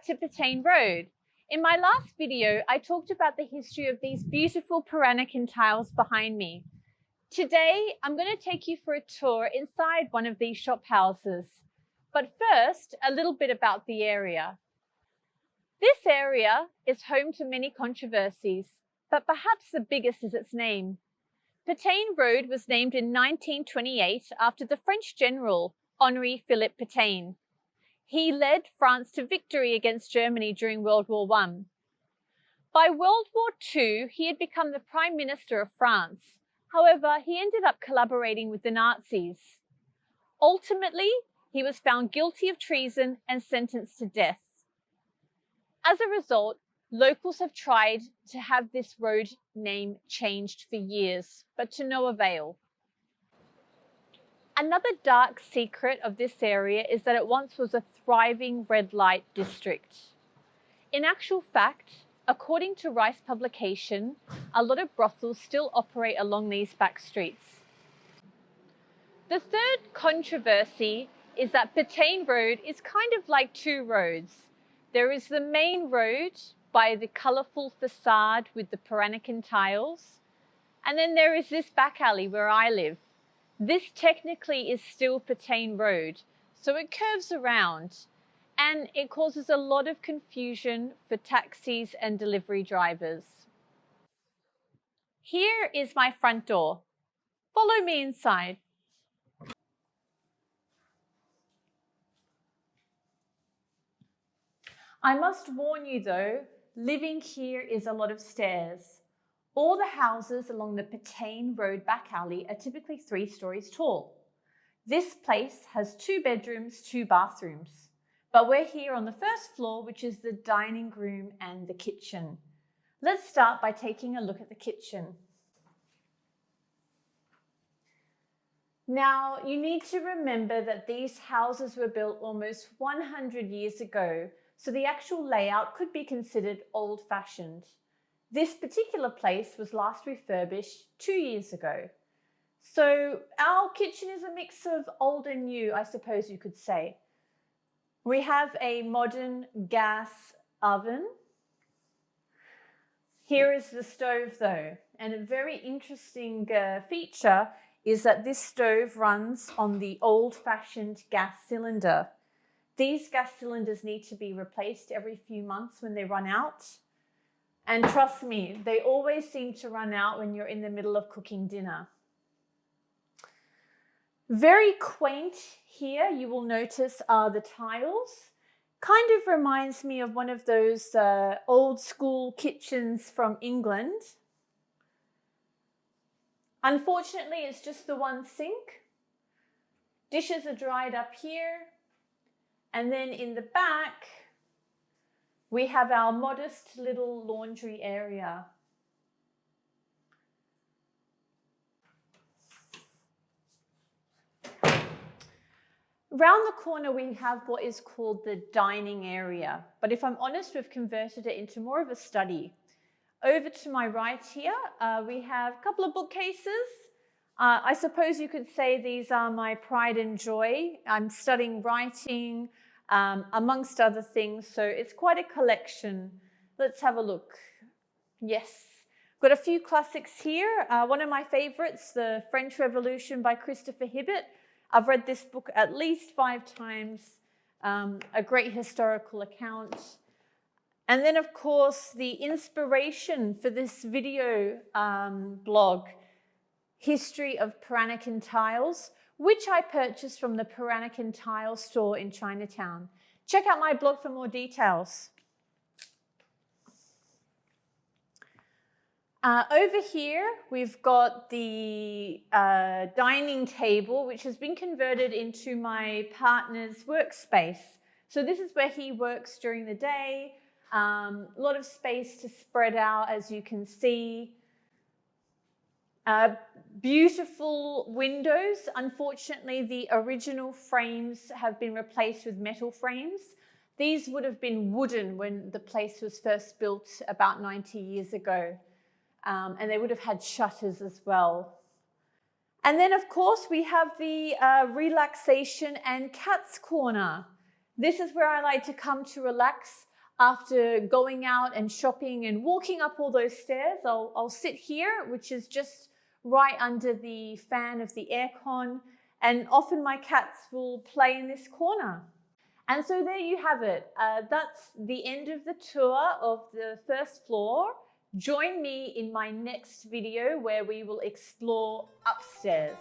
back to Petain Road. In my last video, I talked about the history of these beautiful Peranakan tiles behind me. Today, I'm going to take you for a tour inside one of these shophouses. But first, a little bit about the area. This area is home to many controversies, but perhaps the biggest is its name. Petain Road was named in 1928 after the French general Henri Philippe Petain. He led France to victory against Germany during World War I. By World War II, he had become the Prime Minister of France. However, he ended up collaborating with the Nazis. Ultimately, he was found guilty of treason and sentenced to death. As a result, locals have tried to have this road name changed for years, but to no avail. Another dark secret of this area is that it once was a thriving red light district. In actual fact, according to Rice publication, a lot of brothels still operate along these back streets. The third controversy is that Petain Road is kind of like two roads. There is the main road by the colourful facade with the Peranakan tiles, and then there is this back alley where I live. This technically is still Petain Road, so it curves around and it causes a lot of confusion for taxis and delivery drivers. Here is my front door. Follow me inside. I must warn you though, living here is a lot of stairs. All the houses along the Petain Road back alley are typically 3 stories tall. This place has 2 bedrooms, 2 bathrooms, but we're here on the first floor, which is the dining room and the kitchen. Let's start by taking a look at the kitchen. Now, you need to remember that these houses were built almost 100 years ago, so the actual layout could be considered old-fashioned. This particular place was last refurbished 2 years ago. So our kitchen is a mix of old and new, I suppose you could say. We have a modern gas oven. Here is the stove though, and a very interesting feature is that this stove runs on the old-fashioned gas cylinder. These gas cylinders need to be replaced every few months when they run out. And trust me, they always seem to run out when you're in the middle of cooking dinner. Very quaint here, you will notice, are the tiles. Kind of reminds me of one of those old school kitchens from England. Unfortunately, it's just the one sink. Dishes are dried up here. And then in the back, we have our modest little laundry area. Around the corner, we have what is called the dining area. But if I'm honest, we've converted it into more of a study. Over to my right here, we have a couple of bookcases. I suppose you could say these are my pride and joy. I'm studying writing, amongst other things, so it's quite a collection. Let's have a look. Yes, got a few classics here. One of my favorites, The French Revolution by Christopher Hibbett. I've read this book at least 5 times, a great historical account. And then of course, the inspiration for this video blog, History of Peranakan Tiles, which I purchased from the Peranakan Tile store in Chinatown. Check out my blog for more details. Over here, we've got the dining table, which has been converted into my partner's workspace. So this is where he works during the day. A lot of space to spread out, as you can see. Beautiful windows. Unfortunately, the original frames have been replaced with metal frames. These would have been wooden when the place was first built about 90 years ago. And they would have had shutters as well. And then, of course, we have the Relaxation and Cat's Corner. This is where I like to come to relax. After going out and shopping and walking up all those stairs, I'll sit here, which is just right under the fan of the aircon, and often my cats will play in this corner. And so there you have it. That's the end of the tour of the first floor. Join me in my next video where we will explore upstairs.